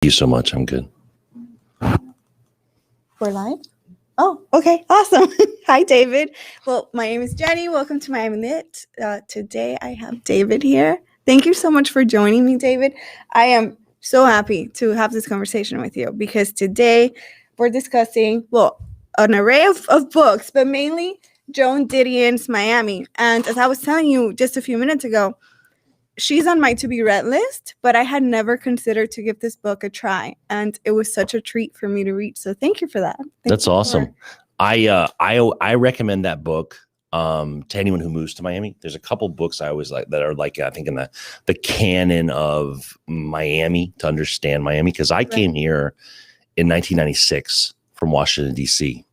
You so much. I'm good. We're live? Oh, okay. Awesome. Hi, David. Well, my name is Jenny. Welcome to Miami Lit. Today I have David here. Thank you so much for joining me, David. I am so happy to have this conversation with you because today we're discussing, an array of books, but mainly Joan Didion's Miami. And as I was telling you just a few minutes ago, she's on my to-be read list, but I had never considered to give this book a try, and it was such a treat for me to read. So thank you for that. That's awesome. I recommend that book to anyone who moves to Miami. There's a couple books I always like that are like, I think in the canon of Miami, to understand Miami, because I came here in 1996 from Washington, D.C.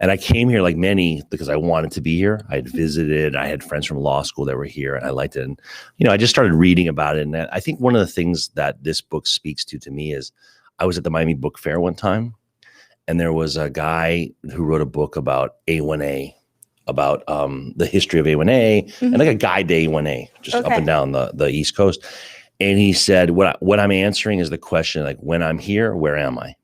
And I came here like many because I wanted to be here. I had visited, I had friends from law school that were here, and I liked it. And, I just started reading about it. And I think one of the things that this book speaks to me is I was at the Miami Book Fair one time, and there was a guy who wrote a book about A1A, about the history of A1A, and like a guide to A1A, just up and down the East Coast. And he said, what I'm answering is the question, like, when I'm here, where am I?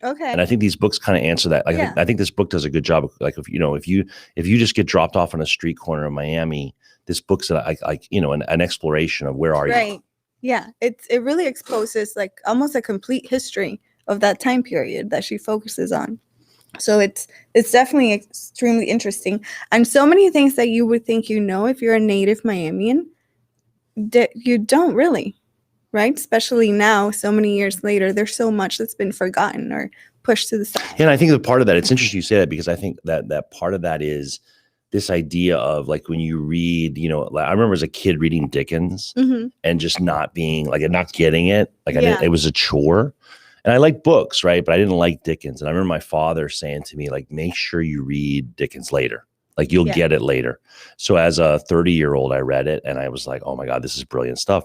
Okay. And I think these books kind of answer that. I think this book does a good job. Like, if you just get dropped off on a street corner in Miami, this book's an exploration of where are you? Right. Yeah. It really exposes like almost a complete history of that time period that she focuses on. So it's definitely extremely interesting. And so many things that you would think if you're a native Miamian, that you don't really. Right? Especially now, so many years later, there's so much that's been forgotten or pushed to the side. Yeah, and I think that part of that, it's interesting you say that, because I think that part of that is this idea of like when you read, like I remember as a kid reading Dickens and just not being like, not getting it. Like it was a chore. And I like books, right? But I didn't like Dickens. And I remember my father saying to me, like, make sure you read Dickens later. Like you'll get it later. So as a 30-year-old, I read it and I was like, oh my God, this is brilliant stuff.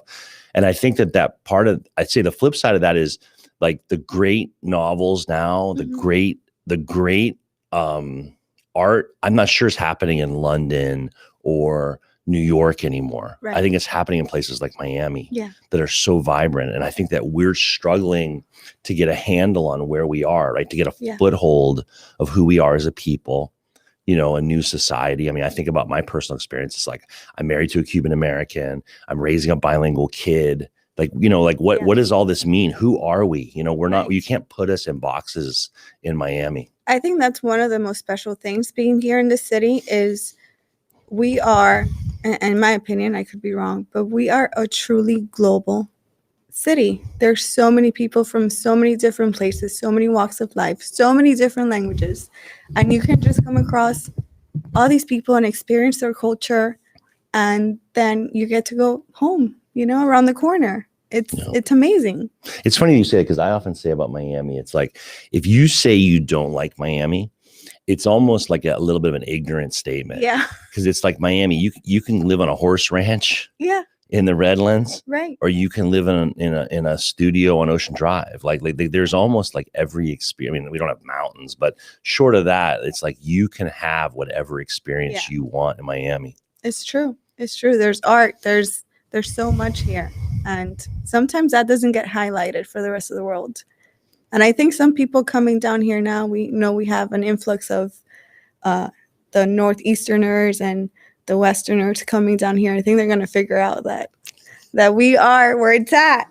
And I think that part of, I'd say the flip side of that is like the great novels now, the great art, I'm not sure is happening in London or New York anymore. Right. I think it's happening in places like Miami that are so vibrant. And I think that we're struggling to get a handle on where we are, right? To get a foothold of who we are as a people. A new society. I mean, I think about my personal experience. It's like I'm married to a Cuban American. I'm raising a bilingual kid. Like, what does all this mean? Who are we? We're not, you can't put us in boxes in Miami. I think that's one of the most special things being here in the city is we are, in my opinion, I could be wrong, but we are a truly global city. There's so many people from so many different places, so many walks of life, so many different languages, and you can just come across all these people and experience their culture, and then you get to go home, around the corner. It's amazing. It's funny you say it, because I often say about Miami, it's like if you say you don't like Miami, it's almost like a little bit of an ignorant statement. Yeah, because it's like Miami, you can live on a horse ranch. Yeah. In the Redlands, right? Or you can live in a studio on Ocean Drive. Like there's almost like every experience. I mean, we don't have mountains, but short of that, it's like you can have whatever experience you want in Miami. It's true. It's true. There's art. There's so much here, and sometimes that doesn't get highlighted for the rest of the world. And I think some people coming down here now, we have an influx of the Northeasterners and the Westerners coming down here. I think they're going to figure out that we are where it's at.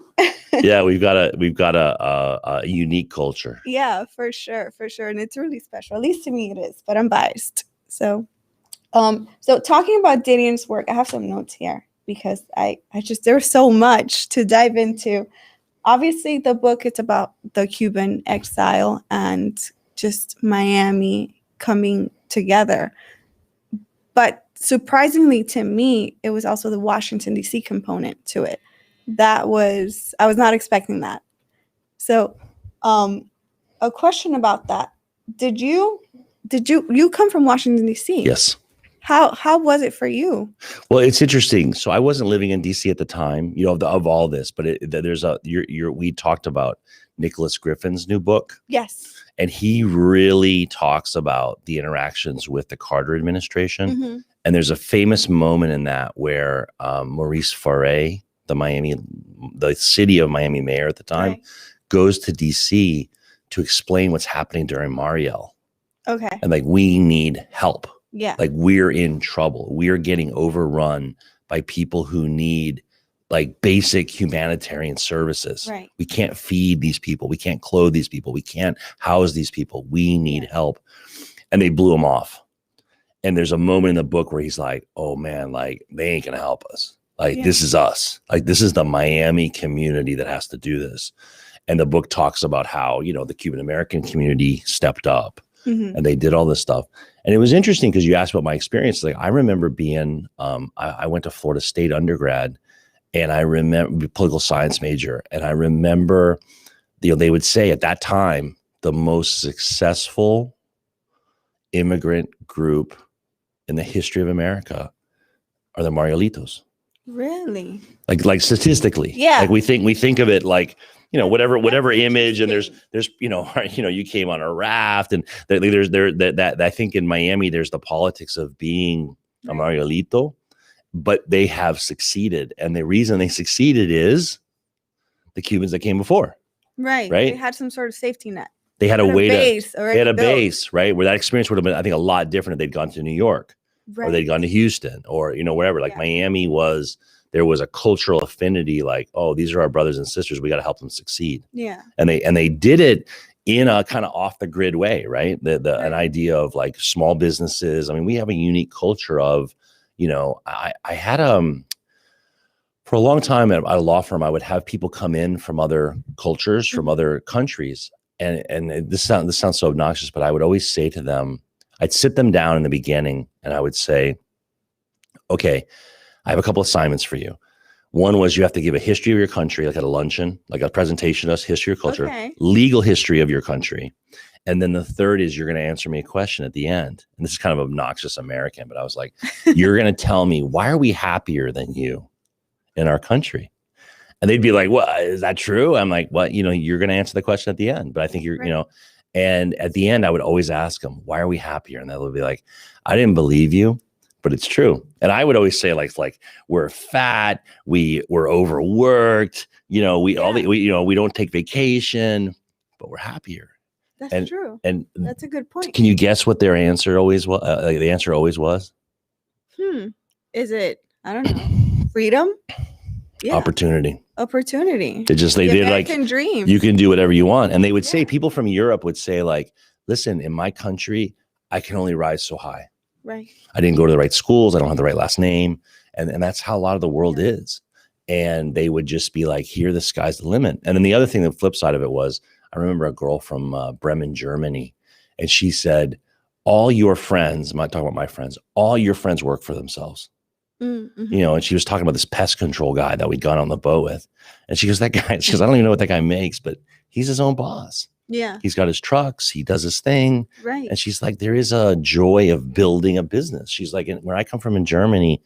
Yeah, we've got a unique culture. Yeah, for sure, and it's really special. At least to me, it is. But I'm biased. So talking about Didion's work, I have some notes here because I just there's so much to dive into. Obviously, the book it's about the Cuban exile and just Miami coming together, but surprisingly to me, it was also the Washington, D.C. component to it. I was not expecting that. So a question about that. Did you come from Washington, D.C.? Yes. How was it for you? Well, it's interesting. So I wasn't living in D.C. at the time, of all this, but we talked about Nicholas Griffin's new book. Yes. And he really talks about the interactions with the Carter administration. And there's a famous moment in that where Maurice Faure, the Miami the city of Miami mayor at the time, Right. goes to DC to explain what's happening during Mariel. Okay. And like, we need help. Yeah. Like, we're in trouble. We're getting overrun by people who need like basic humanitarian services. Right. We can't feed these people. We can't clothe these people. We can't house these people. We need help. And they blew him off. And there's a moment in the book where he's like, oh man, like they ain't going to help us. Like, this is us. Like, this is the Miami community that has to do this. And the book talks about how, you know, the Cuban American community stepped up and they did all this stuff. And it was interesting because you asked about my experience. Like, I remember being, I went to Florida State undergrad, and I remember political science major. And I remember, you know, they would say at that time, the most successful immigrant group in the history of America are the Marielitos. Really? Like statistically. Yeah. Like we think of it like, you know, whatever image, and there's, you know, you came on a raft, and there's that I think in Miami, there's the politics of being a Marielito, but they have succeeded. And the reason they succeeded is the Cubans that came before. Right. Right. They had some sort of safety net. They had a way base to, they had a base, right? Where that experience would have been, I think, a lot different if they'd gone to New York or they'd gone to Houston or, you know, wherever. Like Miami there was a cultural affinity, like, oh, these are our brothers and sisters. We got to help them succeed. Yeah. And they did it in a kind of off the grid way, right? An idea of like small businesses. I mean, we have a unique culture of, you know, I had for a long time at a law firm, I would have people come in from other cultures, from other countries. And this sounds so obnoxious, but I would always say to them, I'd sit them down in the beginning and I would say, okay, I have a couple assignments for you. One was you have to give a history of your country, like at a luncheon, like a presentation of history of culture, legal history of your country. And then the third is you're going to answer me a question at the end. And this is kind of obnoxious American, but I was like, you're going to tell me, why are we happier than you in our country? And they'd be like, well, is that true? I'm like, well, you know, you're going to answer the question at the end, but I think you're, you know, and at the end I would always ask them, why are we happier? And they would be like, I didn't believe you, but it's true. And I would always say like we're fat, we're overworked, you know, we you know, we don't take vacation, but we're happier. That's true. And that's a good point. Can you guess what their answer always was? The answer always was? Is it, I don't know, freedom? Yeah. Opportunity. They like dream. You can do whatever you want. And they would say, people from Europe would say like, listen, in my country, I can only rise so high. Right. I didn't go to the right schools. I don't have the right last name. And that's how a lot of the world is. And they would just be like, here, the sky's the limit. And then the other thing, the flip side of it was, I remember a girl from Bremen, Germany, and she said, all your friends, I'm not talking about my friends, all your friends work for themselves. Mm-hmm. You know, and she was talking about this pest control guy that we'd gone on the boat with. And she goes, I don't even know what that guy makes, but he's his own boss. Yeah. He's got his trucks. He does his thing. Right. And she's like, there is a joy of building a business. She's like, where I come from in Germany,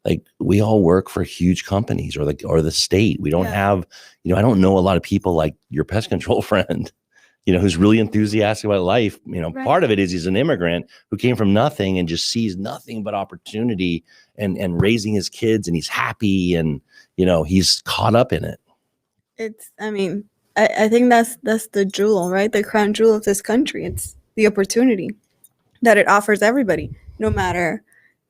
like we all work for huge companies or the state. We don't have, you know, I don't know a lot of people like your pest control friend, you know, who's really enthusiastic about life. You know, part of it is he's an immigrant who came from nothing and just sees nothing but opportunity and raising his kids, and he's happy, and, you know, he's caught up in it. I think that's the jewel, right? The crown jewel of this country. It's the opportunity that it offers everybody, no matter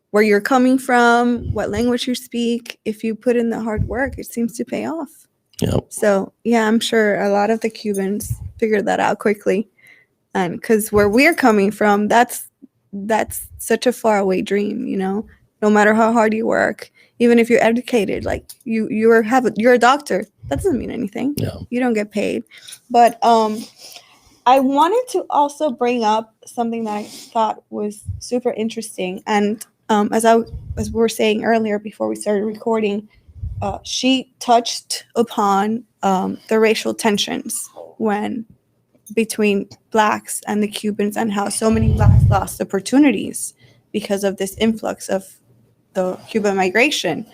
where you're coming from, what language you speak. If you put in the hard work, it seems to pay off. Yep. So yeah, I'm sure a lot of the Cubans figured that out quickly, and because where we're coming from, that's such a faraway dream, you know. No matter how hard you work, even if you're educated, like you're a doctor, that doesn't mean anything. No. You don't get paid. But I wanted to also bring up something that I thought was super interesting, and as we were saying earlier before we started recording, she touched upon the racial tensions between Blacks and the Cubans, and how so many Blacks lost opportunities because of this influx of the Cuban migration.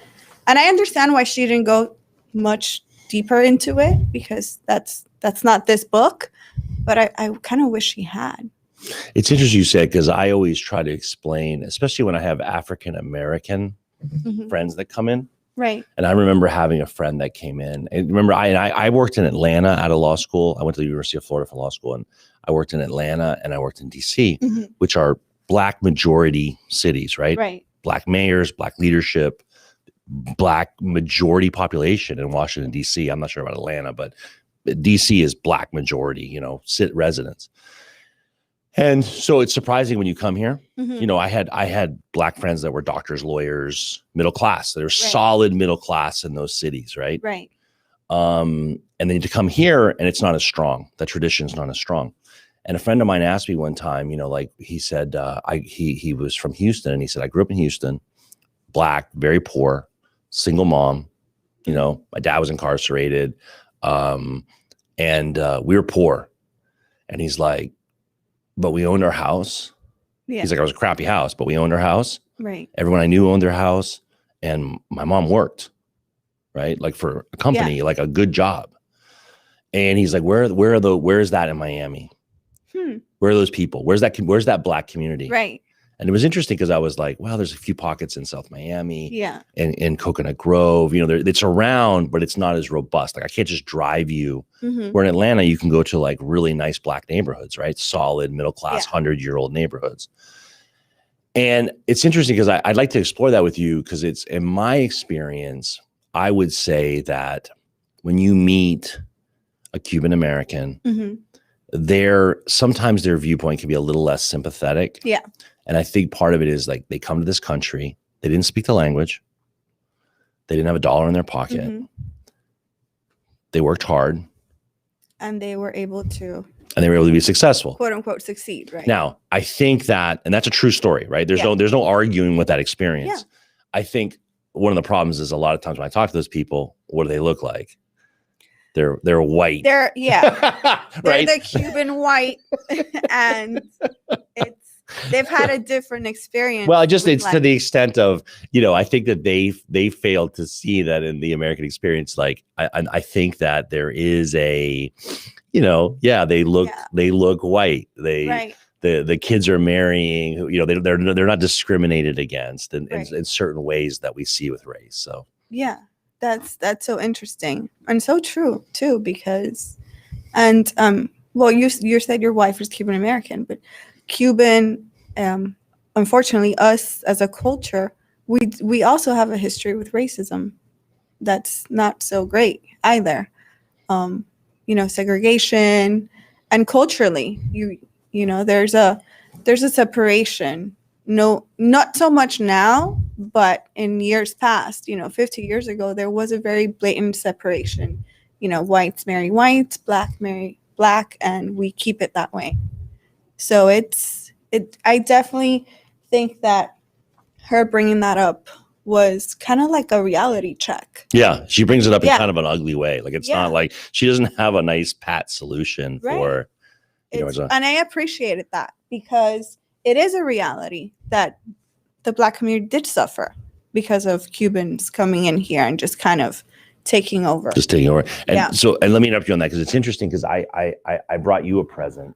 And I understand why she didn't go much deeper into it, because that's not this book, but I kind of wish she had. It's interesting you said, because I always try to explain, especially when I have African American friends that come in, Right. And I remember having a friend that came in. And remember, I worked in Atlanta out of law school. I went to the University of Florida for law school, and I worked in Atlanta and I worked in DC, which are Black majority cities, right? Right. Black mayors, Black leadership, Black majority population in Washington, DC. I'm not sure about Atlanta, but DC is Black majority, residents. And so it's surprising when you come here. I had Black friends that were doctors, lawyers, middle class. They're solid middle class in those cities, right? Right. And then to come here and it's not as strong. The tradition's not as strong. And a friend of mine asked me one time, he said, he was from Houston, and he said, I grew up in Houston, Black, very poor, single mom. My dad was incarcerated, and we were poor. And he's like, but we owned our house. Yeah. He's like, it was a crappy house, but we owned our house. Right. Everyone I knew owned their house, and my mom worked, right? Like for a company, like a good job. And he's like, where is that in Miami? Where are those people? Where's that Black community? Right. And it was interesting because I was like, well, there's a few pockets in South Miami, and in Coconut Grove, it's around, but it's not as robust. Like I can't just drive you. Where in Atlanta, you can go to like really nice Black neighborhoods, right? Solid middle class, 100-year-old neighborhoods. And it's interesting because I'd like to explore that with you, because it's, in my experience, I would say that when you meet a Cuban American, sometimes their viewpoint can be a little less sympathetic. Yeah. And I think part of it is like they come to this country, they didn't speak the language, they didn't have $1 in their pocket, they worked hard, and they were able to be successful, quote unquote, succeed. Right. Now, I think that, and that's a true story, right? There's no arguing with that experience. Yeah. I think one of the problems is a lot of times when I talk to those people, what do they look like? They're white. They're right? the Cuban white, and they've had a different experience. Well, it's to the extent of, I think that they failed to see that in the American experience. Like I think that there is a, they look white. The kids are marrying, they're not discriminated against in certain ways that we see with race. So yeah. That's so interesting and so true too, because, and well, you said your wife was Cuban American, but Cuban, unfortunately, us as a culture, we also have a history with racism that's not so great either. Segregation, and culturally, there's a separation. No, not so much now, but in years past, 50 years ago, there was a very blatant separation. Whites marry whites, Black marry Black, and we keep it that way. So I definitely think that her bringing that up was kind of like a reality check. Yeah, she brings it up in kind of an ugly way. Like it's not like she doesn't have a nice pat solution for. And I appreciated that, because it is a reality that the Black community did suffer because of Cubans coming in here and just kind of taking over. And so, and let me interrupt you on that, because it's interesting, because I brought you a present.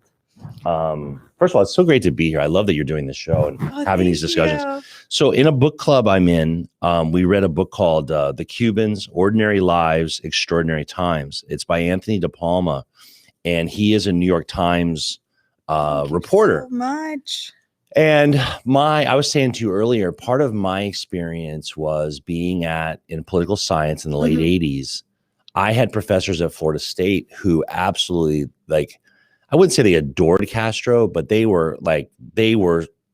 First of all, it's so great to be here. I love that you're doing this show and having these discussions. You. So in a book club I'm in, we read a book called The Cubans, Ordinary Lives, Extraordinary Times. It's by Anthony De Palma, and he is a New York Times reporter. So much. And I was saying to you earlier, part of my experience was being in political science in the late 80s. I had professors at Florida State who absolutely, like, I wouldn't say they adored Castro, but they were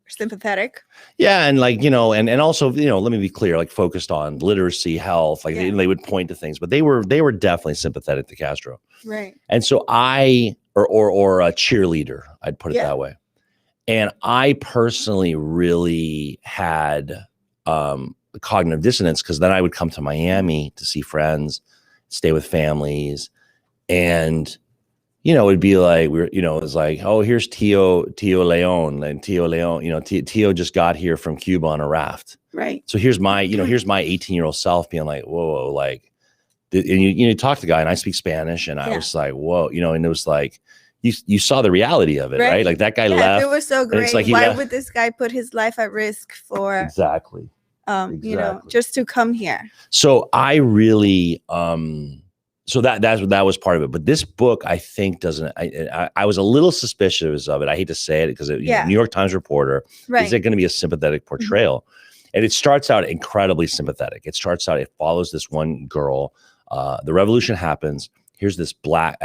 sympathetic. Yeah. And like, and also, let me be clear, like focused on literacy, health, like they would point to things, but they were definitely sympathetic to Castro. Right. And so or a cheerleader, I'd put it that way. And I personally really had cognitive dissonance, because then I would come to Miami to see friends, stay with families, and it'd be like it was like, oh, here's Tio Leon, and Tio Leon, Tio just got here from Cuba on a raft. Right. So here's my 18-year-old self being like, whoa, like, and you talk to the guy, and I speak Spanish, and I was like, whoa, and it was like, you saw the reality of it, right? Like that guy left. It was so great. Like Why would this guy put his life at risk for exactly Exactly. just to come here. So I really, so that was part of it. But this book, I think, doesn't. I was a little suspicious of it. I hate to say it because New York Times reporter. Is it going to be a sympathetic portrayal? Mm-hmm. And it starts out incredibly sympathetic. It follows this one girl. The revolution happens. Here's this black,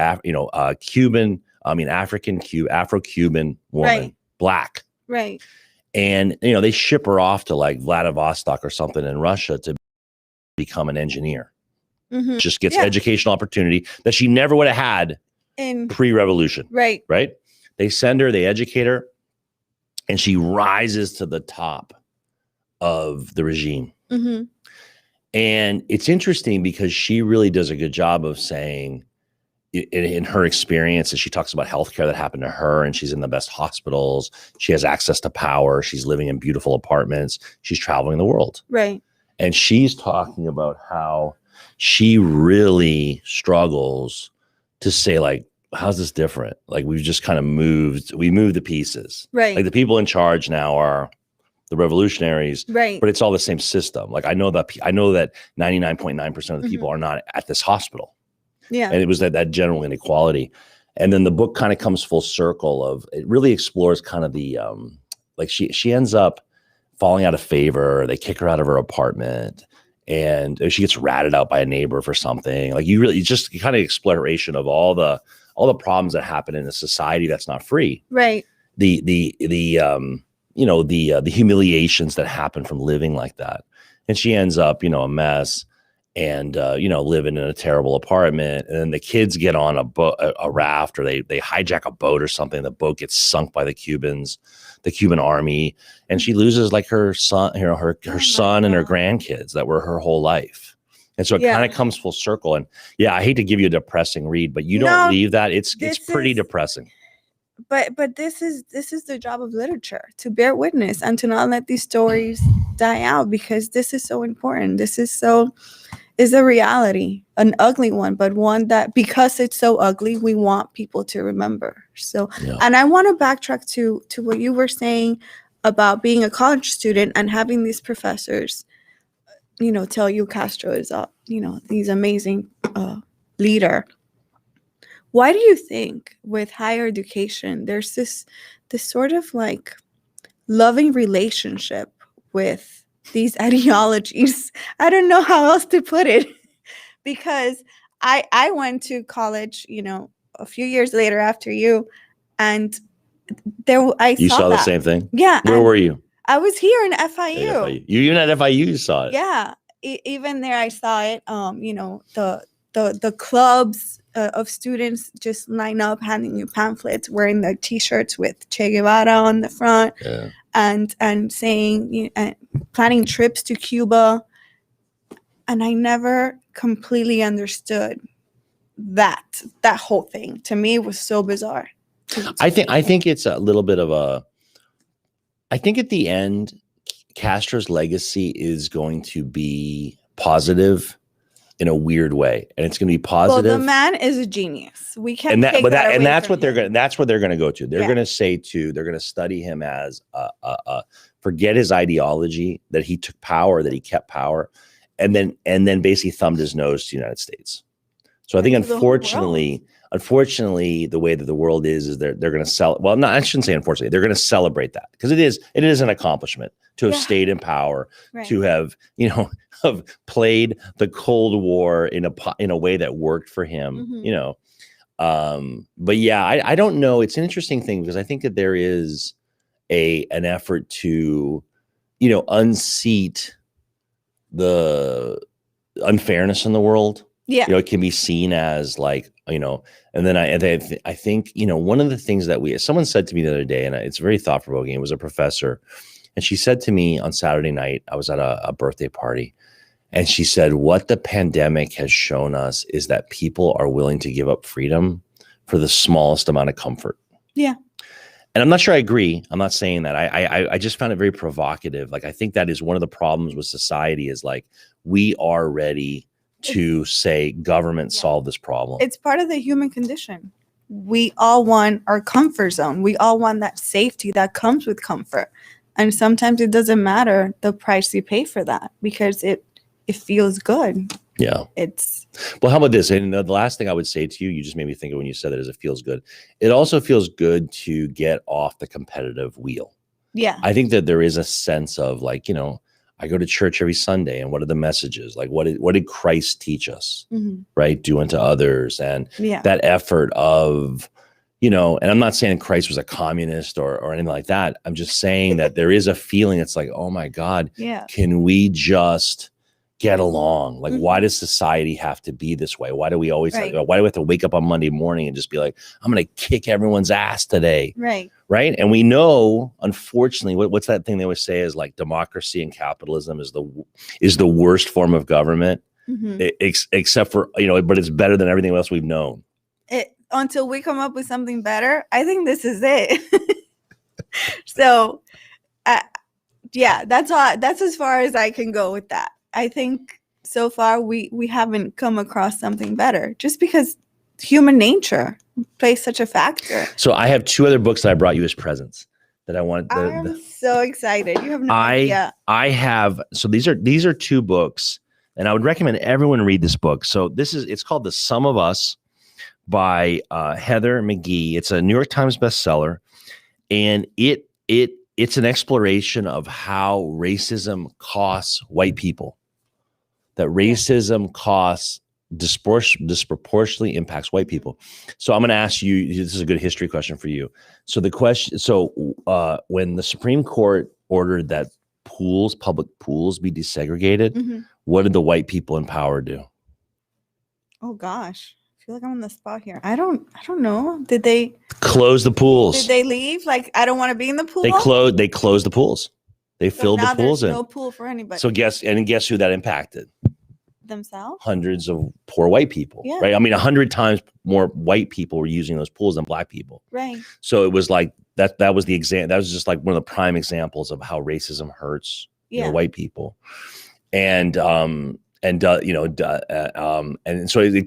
Cuban. Afro-Cuban woman, black. Right. And, they ship her off to like Vladivostok or something in Russia to become an engineer. Mm-hmm. Just gets educational opportunity that she never would have had in pre-revolution. Right. Right. They send her, they educate her, and she rises to the top of the regime. Mm-hmm. And it's interesting because she really does a good job of saying, in her experience, and she talks about healthcare that happened to her, and she's in the best hospitals. She has access to power. She's living in beautiful apartments. She's traveling the world. Right. And she's talking about how she really struggles to say, like, how's this different? Like, we've just kind of moved the pieces. Right. Like, the people in charge now are the revolutionaries. Right. But it's all the same system. Like, I know that 99.9% of the people are not at this hospital. Yeah. And it was that general inequality. And then the book kind of comes full circle of, it really explores kind of the, like she ends up falling out of favor. They kick her out of her apartment and she gets ratted out by a neighbor for something. Like you kind of exploration of all the problems that happen in a society that's not free. Right. The humiliations that happen from living like that. And she ends up, a mess. And, living in a terrible apartment. And then the kids get on a raft, or they hijack a boat or something. The boat gets sunk by the Cubans, the Cuban army. And she loses like her son, her son and her grandkids that were her whole life. And so it kind of comes full circle. And I hate to give you a depressing read, but you don't leave that. It's pretty depressing. But this is the job of literature, to bear witness and to not let these stories die out, because this is so important. This is a reality, an ugly one, but one that, because it's so ugly, we want people to remember. So, and I want to backtrack to what you were saying about being a college student and having these professors, tell you Castro is these amazing leader. Why do you think with higher education, there's this sort of like loving relationship with these ideologies? I don't know how else to put it, because I went to college, a few years later after you, and you saw the same thing. Yeah. Where were you? I was here in FIU. You even at FIU, you saw it. Yeah. Even there, I saw it. The clubs of students just line up, handing you pamphlets, wearing the T-shirts with Che Guevara on the front, and saying, planning trips to Cuba. And I never completely understood that whole thing. To me, it was so bizarre. I think it's a little bit of I think at the end, Castro's legacy is going to be positive in a weird way, and it's going to be positive. Well, the man is a genius. We can't. That's what they're going to go to. They're going to they're going to study him as forget his ideology, that he took power, that he kept power, and then basically thumbed his nose to the United States. So I think unfortunately, the way that the world is they're going to sell. Well, no, I shouldn't say unfortunately. They're going to celebrate that, because it is an accomplishment to have stayed in power, to have have played the Cold War in a way that worked for him. Mm-hmm. But I don't know. It's an interesting thing, because I think that there is an effort to unseat the unfairness in the world. Yeah. It can be seen as like, and then I think, one of the things that someone said to me the other day, and it's very thought provoking. It was a professor, and she said to me on Saturday night, I was at a birthday party, and she said, what the pandemic has shown us is that people are willing to give up freedom for the smallest amount of comfort. Yeah. And I'm not sure I agree. I'm not saying that. I just found it very provocative. Like, I think that is one of the problems with society, is like, we are ready to say government solve this problem. It's part of the human condition. We all want our comfort zone. We all want that safety that comes with comfort. And sometimes it doesn't matter the price you pay for that because it feels good. Yeah. Well, how about this? And the last thing I would say to you, you just made me think of when you said that, is it feels good. It also feels good to get off the competitive wheel. Yeah. I think that there is a sense of like, I go to church every Sunday, and what are the messages? Like, what did Christ teach us? Mm-hmm. Right? Do unto others. And that effort of, and I'm not saying Christ was a communist or anything like that. I'm just saying that there is a feeling. It's like, oh my God, can we just get along? Like, why does society have to be this way? Why do we always, why do we have to wake up on Monday morning and just be like, I'm going to kick everyone's ass today? Right. And we know, unfortunately, what's that thing they always say is like democracy and capitalism is the worst form of government, except for, but it's better than everything else we've known. Until we come up with something better, I think this is it. So, that's all. That's as far as I can go with that. I think so far we haven't come across something better, just because human nature plays such a factor. So I have 2 other books that I brought you as presents that I want. I'm so excited. You have no idea. I have. So these are 2 books, and I would recommend everyone read this book. So it's called The Sum of Us by Heather McGhee. It's a New York Times bestseller, and it's an exploration of how racism costs white people. That racism costs disproportionately impacts white people. So I'm going to ask you, this is a good history question for you. So when the Supreme Court ordered that public pools be desegregated, what did the white people in power do? Oh gosh. I feel like I'm on the spot here. I don't know. Did they close the pools? Did they leave? Like, I don't want to be in the pool? They closed the pools. They filled the pools in. No pool for anybody. So guess who that impacted? Themselves? Hundreds of poor white people, right? I mean, 100 times more white people were using those pools than black people. Right. So it was like that was the example. That was just like one of the prime examples of how racism hurts white people. And so it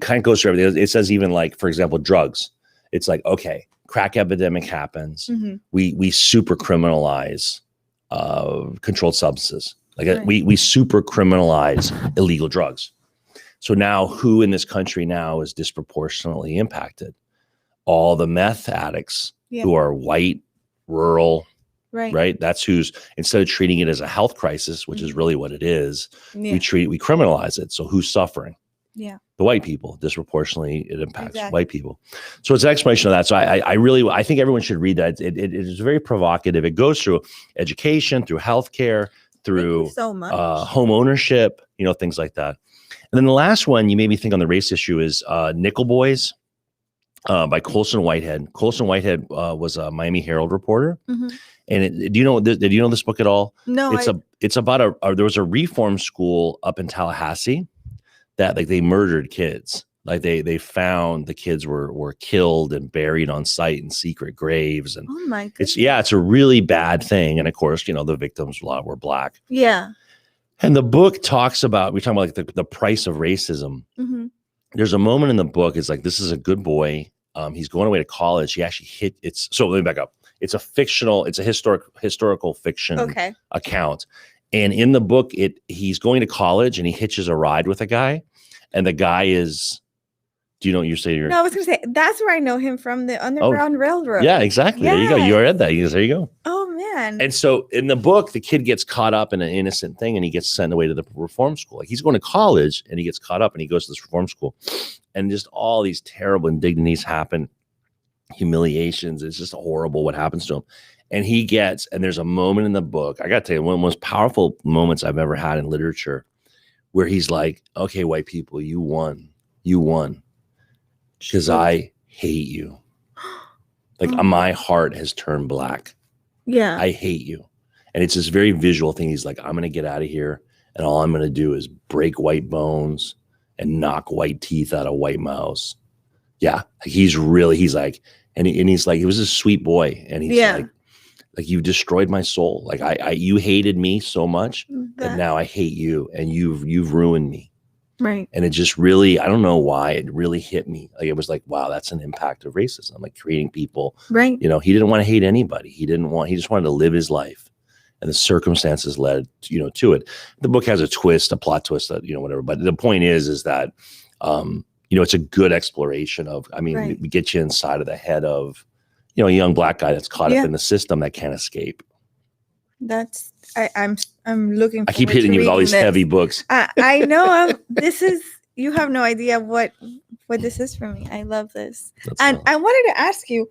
kind of goes through everything. It says even like, for example, drugs. It's like, okay, crack epidemic happens. We super criminalize controlled substances. Like we super criminalize illegal drugs. So now who in this country now is disproportionately impacted? All the meth addicts who are white, rural, right? That's who's, instead of treating it as a health crisis, which is really what it is, we criminalize it. So who's suffering? Yeah. The white people. Disproportionately, it impacts white people. So it's an explanation of that. So I think everyone should read that. It is very provocative. It goes through education, through healthcare, through home ownership, things like that. And then the last one you made me think on the race issue is Nickel Boys by Colson Whitehead. Colson Whitehead was a Miami Herald reporter. And did you know this book at all? No. It's about there was a reform school up in Tallahassee that like they murdered kids. Like they found the kids were killed and buried on site in secret graves. And oh my goodness. It's a really bad thing. And of course, the victims a lot were black. Yeah. And the book talks about, we're talking about like the price of racism. There's a moment in the book, it's like, this is a good boy. He's going away to college. He actually so let me back up. It's a historical fiction account. And in the book, he's going to college and he hitches a ride with a guy. And the guy is, do you know what you're saying? No, I was going to say, that's where I know him from, the Underground Railroad. Yeah, exactly. Yes. There you go. You read that. There you go. Oh, man. And so in the book, the kid gets caught up in an innocent thing and he gets sent away to the reform school. Like he's going to college and he gets caught up and he goes to this reform school. And just all these terrible indignities happen, humiliations. It's just horrible what happens to him. And there's a moment in the book, I got to tell you, one of the most powerful moments I've ever had in literature, where he's like, okay, white people, you won. Because I hate you. Like my heart has turned black. Yeah. I hate you. And it's this very visual thing. He's like, I'm going to get out of here. And all I'm going to do is break white bones and knock white teeth out of white mouths. Yeah. He's like, and he's like, he was a sweet boy. And he's like, you destroyed my soul. Like you hated me so much that now I hate you and you've ruined me. Right. And it just really, I don't know why it really hit me. Like, it was like, wow, that's an impact of racism. Like creating people, right. He didn't want to hate anybody. He just wanted to live his life. and the circumstances led, to it. The book has a twist, a plot twist that, whatever. But the point is that, it's a good exploration of, Right. we get you inside of the head of, a young Black guy that's caught up in the system that can't escape. I'm looking forward I keep hitting you with all these heavy books. I know. You have no idea what this is for me. I love this. I wanted to ask you,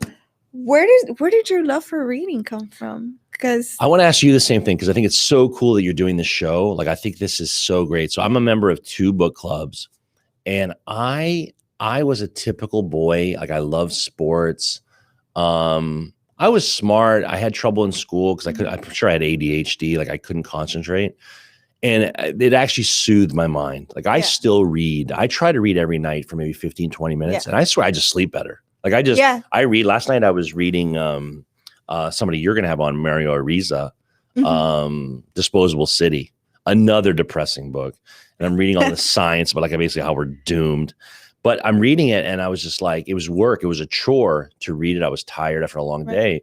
where did your love for reading come from? Because I want to ask you the same thing, because I think it's so cool that you're doing this show. Like, I think this is so great. So I'm a member of 2 book clubs, and I was a typical boy. Like, I love sports. I was smart. I had trouble in school because I'm sure I had ADHD. Like, I couldn't concentrate. And it actually soothed my mind. Like, I still read. I try to read every night for maybe 15, 20 minutes. And I swear I just sleep better. Like, I read. Last night I was reading somebody you're going to have on, Mario Ariza, Disposable City, another depressing book. And I'm reading all the science about basically how we're doomed. But I'm reading it, and I was just like, it was work. It was a chore to read it. I was tired after a long day.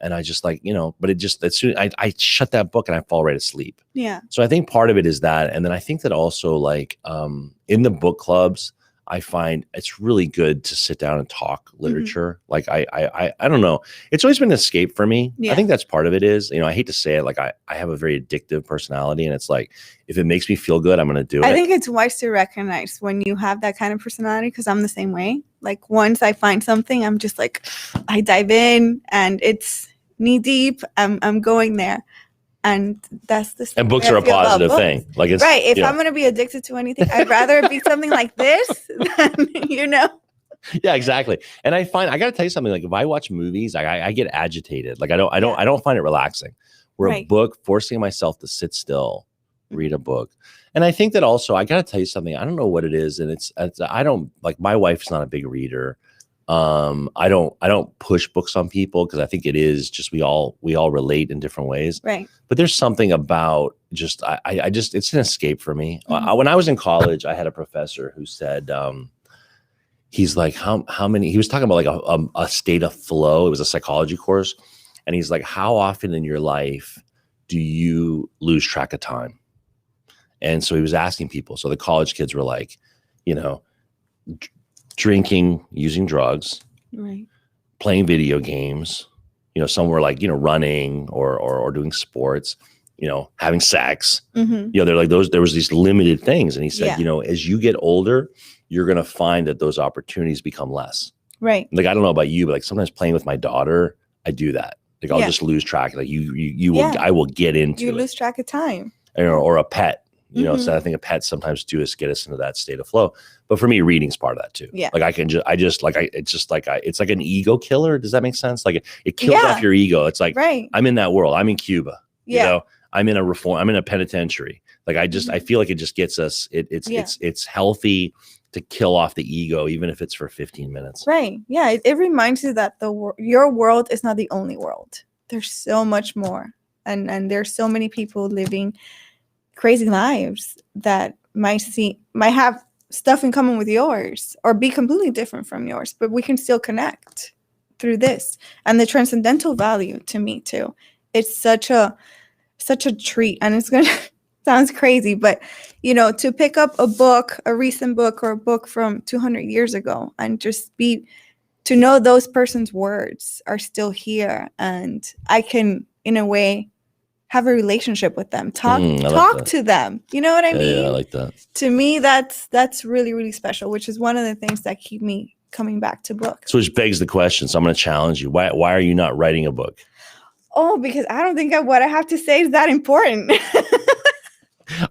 And I just but it just, as soon I shut that book and I fall right asleep. Yeah. So I think part of it is that. And then I think that also, in the book clubs, I find it's really good to sit down and talk literature. Like, I don't know. It's always been an escape for me. I think that's part of it is, I hate to say it, I have a very addictive personality, and it's like, if it makes me feel good, I'm going to do it. I think it's wise to recognize when you have that kind of personality, because I'm the same way. Like, once I find something, I'm just like, I dive in, and it's knee deep. I'm going there. And that's the and books are a positive thing. Like, it's right. If I'm going to be addicted to anything, I'd rather it be something like this than, Yeah, exactly. And I got to tell you something. Like, if I watch movies, I get agitated. Like, I don't find it relaxing. Where a book, forcing myself to sit still, read a book. And I think that also, I got to tell you something. I don't know what it is. And I don't, like, my wife's not a big reader. I don't push books on people, because I think it is just, we all relate in different ways. Right. But there's something about just, I just, it's an escape for me. When I was in college, I had a professor who said, he's like, how many, he was talking about like a state of flow. It was a psychology course. And he's like, how often in your life do you lose track of time? And so he was asking people. So the college kids were like, drinking, using drugs, right, playing video games, some were like, running or doing sports, having sex, they're like there was these limited things. And he said, as you get older, you're going to find that those opportunities become less. Right. Like, I don't know about you, but like, sometimes playing with my daughter, I do that. Like, I'll just lose track. Like, I will get into you lose track of time. Or a pet. So I think a pet sometimes get us into that state of flow. But for me, reading's part of that too. Yeah. Like, it's like an ego killer. Does that make sense? Like, it kills off your ego. It's like, I'm in that world. I'm in Cuba. I'm in a penitentiary. Like, I feel like it just gets us, it's healthy to kill off the ego, even if it's for 15 minutes. Right. Yeah. It reminds you that your world is not the only world. There's so much more. And there's so many people living crazy lives that might have stuff in common with yours or be completely different from yours, but we can still connect through this. And the transcendental value, to me too, it's such a treat. And it's gonna sounds crazy, but to pick up a recent book or a book from 200 years ago, and just to know those person's words are still here, and I can, in a way, have a relationship with them, talk to them. You know what I mean? Yeah, I like that. To me, that's really, really special, which is one of the things that keep me coming back to books. So, which begs the question. So I'm going to challenge you. Why are you not writing a book? Oh, because I don't think what I have to say is that important.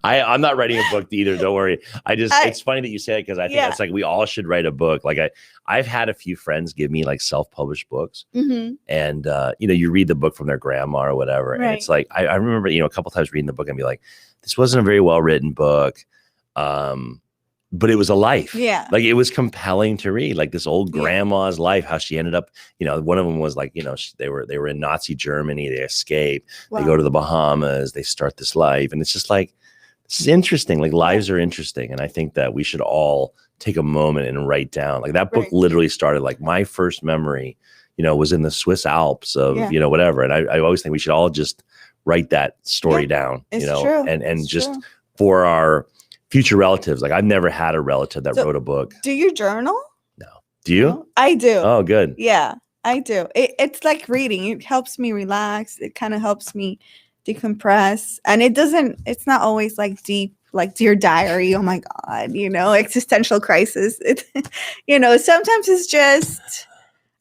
I'm not writing a book either. Don't worry. It's funny that you say it, because I think it's like, we all should write a book. Like, I've had a few friends give me like self-published books, and you read the book from their grandma or whatever. Right. And it's like, I remember, a couple times reading the book and be like, this wasn't a very well-written book. But it was a life. Yeah. Like, it was compelling to read, like this old grandma's life, how she ended up, one of them was like, they were in Nazi Germany. They escape, they go to the Bahamas, they start this life. And it's just like, it's interesting. Like, lives are interesting. And I think that we should all take a moment and write down, like, that book literally started, like, my first memory, was in the Swiss Alps of, whatever. And I always think we should all just write that story down, it's you know, true. and It's just true. for our future relatives. Like I've never had a relative that So, wrote a book. Do you journal? No. Do you? No? I do. Oh, good. Yeah, I do. It's like reading. It helps me relax. It kind of helps me decompress. And it's not always like deep, like Dear Diary. Oh my God, existential crisis. Sometimes it's just,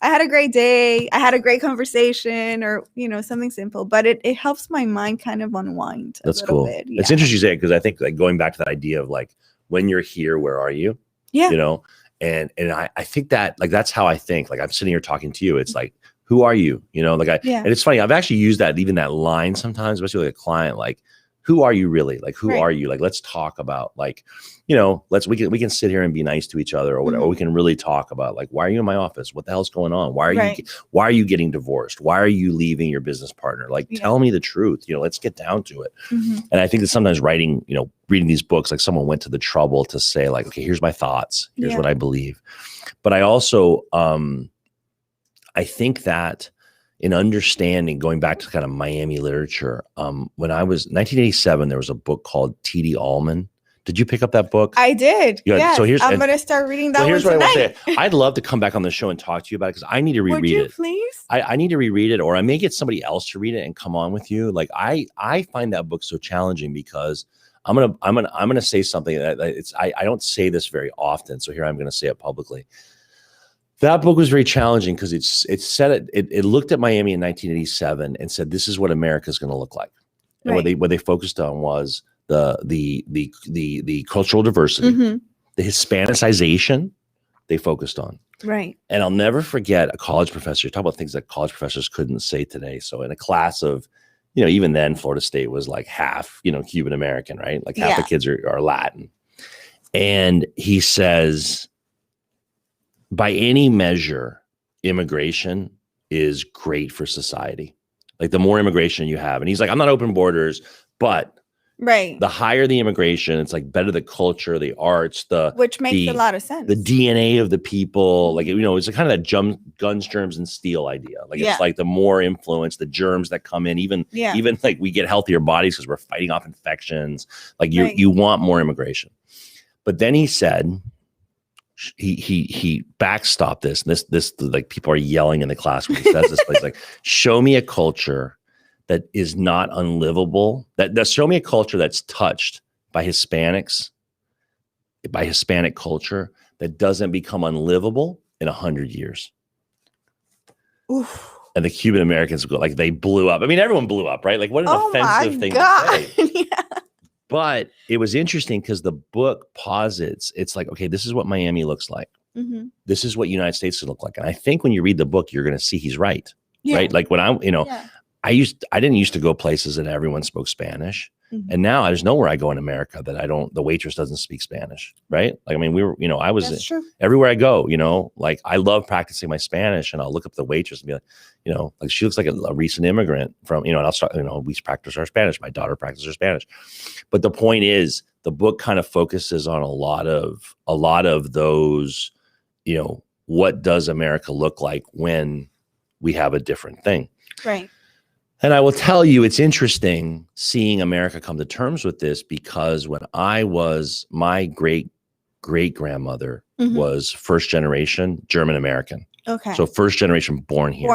I had a great day. I had a great conversation or, something simple, but it helps my mind kind of unwind a little Cool. bit. It's interesting you say it because I think like going back to that idea of like, when you're here, where are you? Yeah. And I think that like, that's how I think. Like I'm sitting here talking to you. It's like, who are you? And it's funny. I've actually used even that line sometimes, especially with a client, like, who are you really? Like, who are you? Like, let's talk about like, we can sit here and be nice to each other or whatever. Mm-hmm. Or we can really talk about like, why are you in my office? What the hell's going on? Why are you getting divorced? Why are you leaving your business partner? Like, tell me the truth. Let's get down to it. Mm-hmm. And I think that sometimes reading these books, like someone went to the trouble to say like, okay, here's my thoughts. Here's what I believe. But I also, I think that in understanding, going back to kind of Miami literature, when I was 1987, there was a book called T.D. Allman. Did you pick up that book? I did. Yeah. So I'm going to start reading that one here's tonight. What I want to say. I'd love to come back on the show and talk to you about it because I need to reread it. Would you please? I need to reread it, or I may get somebody else to read it and come on with you. Like I find that book so challenging because I'm gonna say something that I don't say this very often. So here I'm gonna say it publicly. That book was very challenging because it looked at Miami in 1987 and said, this is what America is going to look like. And what they focused on was the cultural diversity, mm-hmm. the Hispanicization they focused on. Right. And I'll never forget a college professor, talk about things that college professors couldn't say today. So in a class of, even then Florida State was like half, Cuban American, right? Like half the kids are Latin. And he says, by any measure, immigration is great for society. Like the more immigration you have. And he's like, I'm not open borders, but the higher the immigration, it's like better the culture, the arts, which makes a lot of sense. The DNA of the people, like, it's kind of that guns, germs, and steel idea. Like it's like the more influence, the germs that come in, even like we get healthier bodies because we're fighting off infections. Like you want more immigration. But then he said, he backstopped this. And this like people are yelling in the class when he says this, but he's like, show me a culture that is not unlivable. That show me a culture that's touched by Hispanics, by Hispanic culture, that doesn't become unlivable in 100 years. Oof. And the Cuban Americans go like they blew up. I mean, everyone blew up, right? Like what an offensive thing to say. But it was interesting because the book posits, it's like, okay, this is what Miami looks like. Mm-hmm. This is what United States would look like. And I think when you read the book, you're going to see he's right. Right. Like when I didn't used to go places that everyone spoke Spanish. Mm-hmm. And now there's nowhere I go in America that the waitress doesn't speak Spanish. Right. Like, I mean, I was everywhere I go, like I love practicing my Spanish and I'll look up the waitress and be like, like she looks like a recent immigrant from, and I'll start, we practice our Spanish. My daughter practices her Spanish. But the point is the book kind of focuses on a lot of those, what does America look like when we have a different thing? Right. And I will tell you, it's interesting seeing America come to terms with this because when my great-great-grandmother mm-hmm. was first generation German American. Okay. So first generation born here.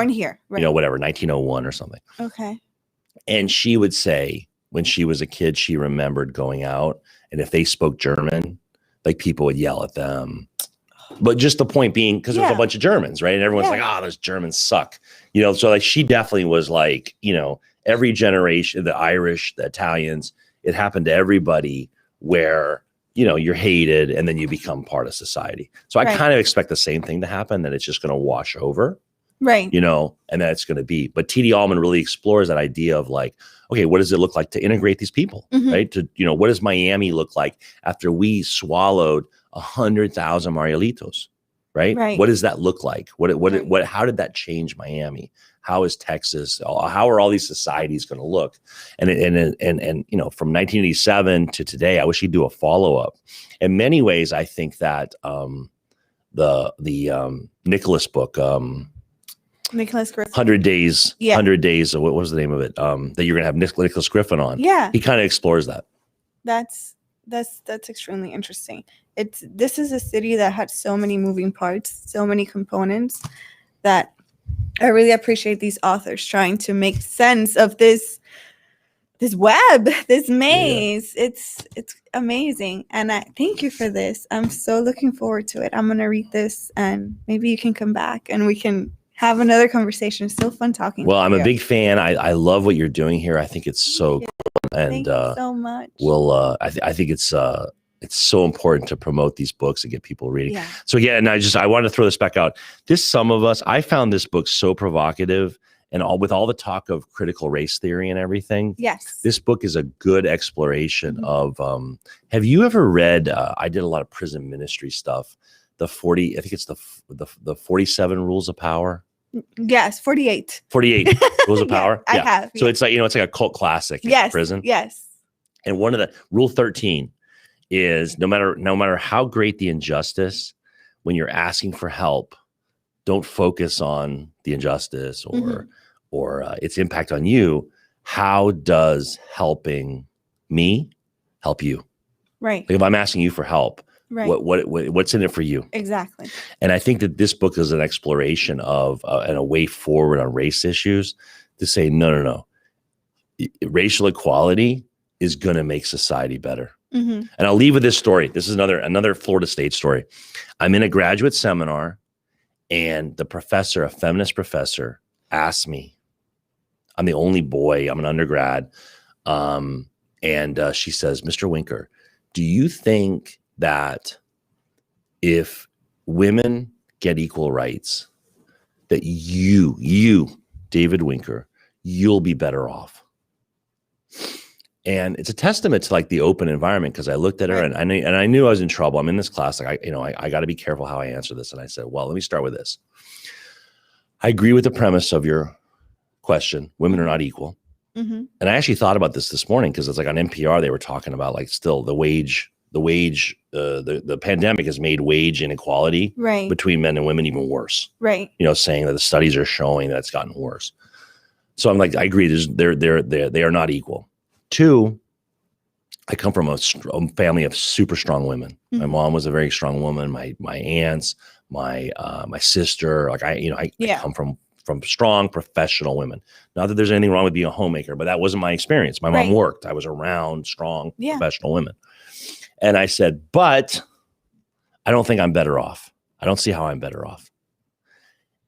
Right. Whatever, 1901 or something. Okay. And she would say when she was a kid, she remembered going out and if they spoke German, like people would yell at them. But just the point being, because there was a bunch of Germans, right? And everyone's like, those Germans suck. So like she definitely was like, every generation, the Irish, the Italians, it happened to everybody where, you're hated and then you become part of society. So I kind of expect the same thing to happen, that it's just going to wash over. Right. And that it's going to be. But T.D. Allman really explores that idea of like, okay, what does it look like to integrate these people, mm-hmm. right? To, what does Miami look like after we swallowed 100,000 Marielitos, right? What does that look like? How did that change Miami? How is Texas? How are all these societies going to look? And from 1987 to today, I wish he'd do a follow-up. In many ways, I think that the Nicholas book, Nicholas Griffin. 100 Days. Yeah. 100 Days. What was the name of it? That you're gonna have Nicholas Griffin on. Yeah. He kind of explores that. That's extremely interesting. This is a city that had so many moving parts, so many components, that I really appreciate these authors trying to make sense of this web, this maze. Yeah. It's amazing, and I thank you for this. I'm so looking forward to it. I'm gonna read this, and maybe you can come back and we can have another conversation. It's so fun talking. Well, I'm a big fan. I love what you're doing here. I think it's so cool. And thank you so much. I think it's so important to promote these books and get people reading. Yeah. So yeah, and I wanted to throw this back out. Some of us, I found this book so provocative, and with all the talk of critical race theory and everything. Yes. This book is a good exploration of. Have you ever read? I did a lot of prison ministry stuff. I think it's the 47 Rules of Power. Yes, 48. 48 Rules of Power. I have. So it's like, it's like a cult classic in prison. Yes. And one of the Rule 13 is no matter how great the injustice, when you're asking for help, don't focus on the injustice or its impact on you. How does helping me help you? Right. Like if I'm asking you for help, right. What's in it for you? Exactly. And I think that this book is an exploration of and a way forward on race issues to say, no. Racial equality is going to make society better. And I'll leave with this story. This is another Florida State story. I'm in a graduate seminar, and the professor, a feminist professor, asked me, I'm the only boy, I'm an undergrad. And she says, Mr. Winker, do you think that if women get equal rights, that you, David Winker, you'll be better off? And it's a testament to like the open environment, because I looked at her and I knew I was in trouble. I'm in this class. Like I got to be careful how I answer this. And I said, well, let me start with this. I agree with the premise of your question. Women are not equal. And I actually thought about this morning, because it's like on NPR, they were talking about like still the pandemic has made wage inequality between men and women even worse. Right. Saying that the studies are showing that it's gotten worse. So I'm like, I agree. They are not equal. Two, I come from a family of super strong women. My mom was a very strong woman. My aunts, my sister, like I come from strong professional women. Not that there's anything wrong with being a homemaker, but that wasn't my experience. My mom worked. I was around strong professional women. And I said, but I don't think I'm better off. I don't see how I'm better off.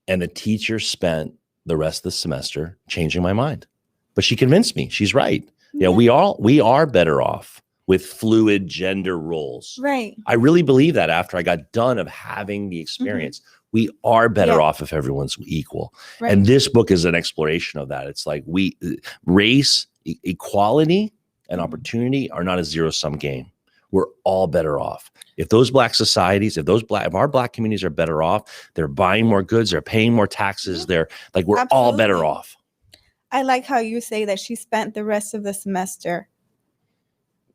And the teacher spent the rest of the semester changing my mind. But she convinced me. She's right. We are better off with fluid gender roles. Right. I really believe that after I got done of having the experience. We are better off if everyone's equal. Right. And this book is an exploration of that. It's like race, equality, and opportunity are not a zero-sum game. We're all better off. If those Black societies, if our Black communities are better off, they're buying more goods, they're paying more taxes, we're all better off. I like how you say that she spent the rest of the semester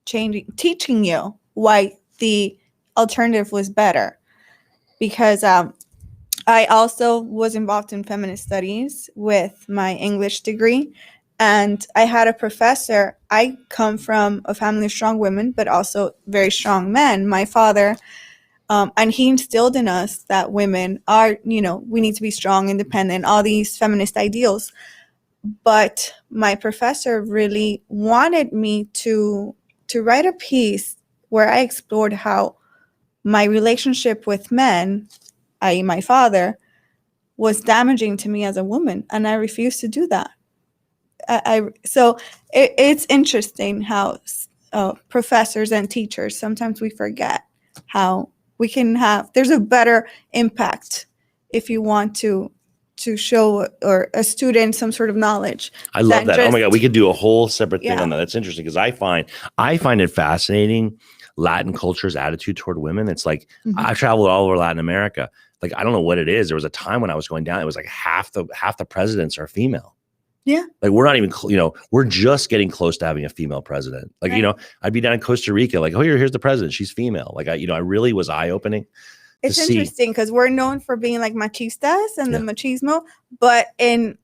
teaching you why the alternative was better. Because I also was involved in feminist studies with my English degree. And I had a professor. I come from a family of strong women, but also very strong men. My father, and he instilled in us that women are, we need to be strong, independent, all these feminist ideals. But my professor really wanted me to write a piece where I explored how my relationship with men, i.e. my father, was damaging to me as a woman. And I refused to do that. So it's interesting how professors and teachers, sometimes we forget how we can there's a better impact if you want to show or a student some sort of knowledge. I love that. Oh my God, we could do a whole separate thing on that. That's interesting, because I find it fascinating, Latin culture's attitude toward women. It's like, I've traveled all over Latin America. Like, I don't know what it is. There was a time when I was going down, it was like half the presidents are female. Yeah. Like, we're not even, we're just getting close to having a female president. Like, I'd be down in Costa Rica, like, oh, here's the president. She's female. Like, I really was eye-opening. It's interesting because we're known for being like machistas and the machismo, but in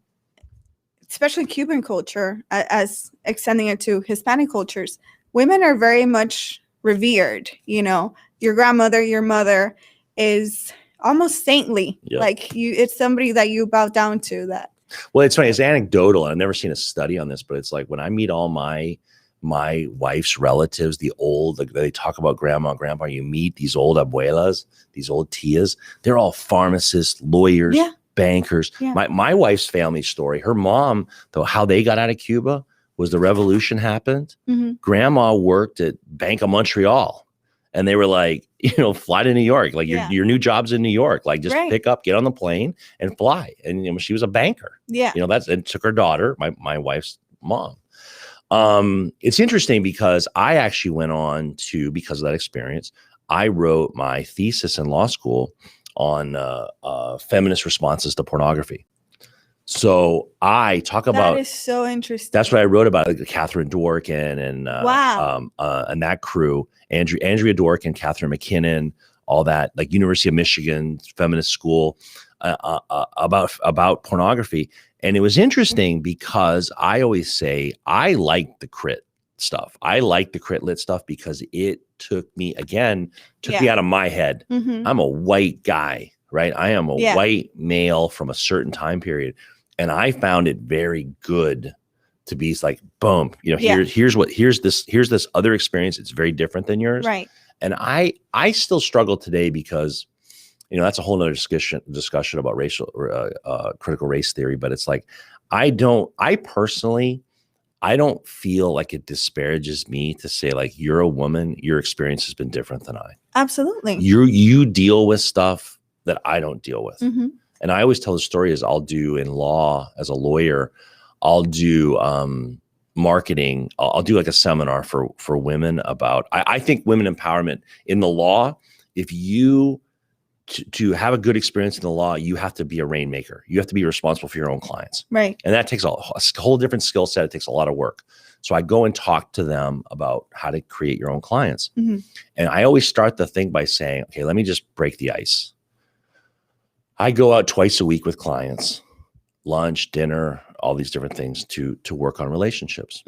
especially Cuban culture, as extending it to Hispanic cultures, women are very much revered. You know, your grandmother, your mother is almost saintly. Yep. Like it's somebody that you bow down to. That. Well, it's funny. It's anecdotal. I've never seen a study on this, but it's like when I meet all my wife's relatives, like they talk about grandma, grandpa, you meet these old abuelas, these old tias, they're all pharmacists, lawyers, bankers. My wife's family story, her mom, though, how they got out of Cuba was the revolution happened. Grandma worked at Bank of Montreal, and they were like, fly to New York. Like your new job's in New York. Like just pick up, get on the plane and fly. And she was a banker. Yeah. And took her daughter, my wife's mom. It's interesting because I actually went on to, because of that experience, I wrote my thesis in law school on feminist responses to pornography. So I talk about, that is so interesting. That's what I wrote about, like Catherine Dworkin and and that crew, Andrea Dworkin, Catherine McKinnon, all that, like University of Michigan feminist school, about pornography. And it was interesting because I always say I like the crit stuff. I like the crit lit stuff because it took me out of my head. I'm a white guy, right? I am a white male from a certain time period. And I found it very good to be like, boom, here's this other experience. It's very different than yours. Right. And I still struggle today because, that's a whole nother discussion about racial critical race theory. But it's like, I don't feel like it disparages me to say, like, you're a woman, your experience has been different than I. Absolutely. You deal with stuff that I don't deal with. And I always tell the story is I'll do in law as a lawyer, I'll do marketing. I'll do like a seminar for women about, I think women empowerment in the law. If you, to have a good experience in the law, you have to be a rainmaker. You have to be responsible for your own clients. Right. And that takes a whole different skill set. It takes a lot of work. So I go and talk to them about how to create your own clients. And I always start the thing by saying, okay, let me just break the ice. I go out twice a week with clients, lunch, dinner, all these different things to work on relationships,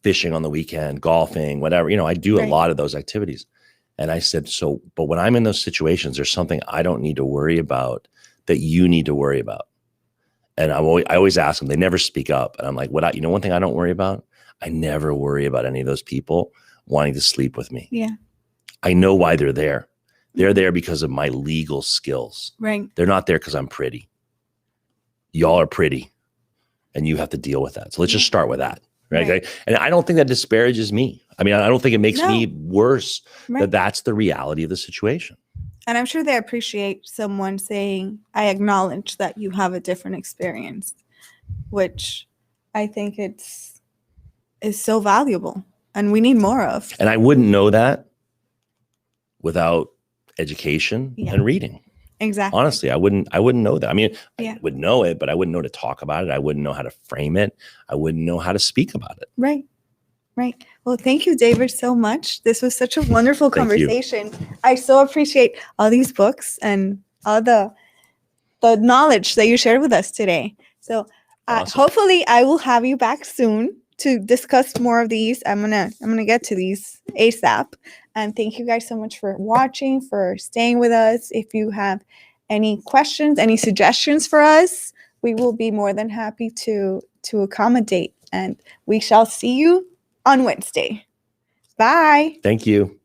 fishing on the weekend, golfing, whatever, I do a lot of those activities. And I said, but when I'm in those situations, there's something I don't need to worry about that you need to worry about. And I always ask them, they never speak up. And I'm like, one thing I don't worry about? I never worry about any of those people wanting to sleep with me. Yeah. I know why they're there. They're there because of my legal skills. Right. They're not there because I'm pretty. Y'all are pretty and you have to deal with that. So let's just start with that. Right. And I don't think that disparages me. I mean, I don't think it makes me worse that that's the reality of the situation. And I'm sure they appreciate someone saying, I acknowledge that you have a different experience, which I think is so valuable and we need more of. And I wouldn't know that without education and reading. Exactly. Honestly, I wouldn't know that. I mean, I would know it, but I wouldn't know to talk about it. I wouldn't know how to frame it. I wouldn't know how to speak about it. Right. Well, thank you, David, so much. This was such a wonderful conversation. I so appreciate all these books and all the knowledge that you shared with us today. So awesome. Hopefully I will have you back soon to discuss more of these. I'm gonna get to these ASAP. And thank you guys so much for watching, for staying with us. If you have any questions, any suggestions for us, we will be more than happy to accommodate. And we shall see you on Wednesday. Bye. Thank you.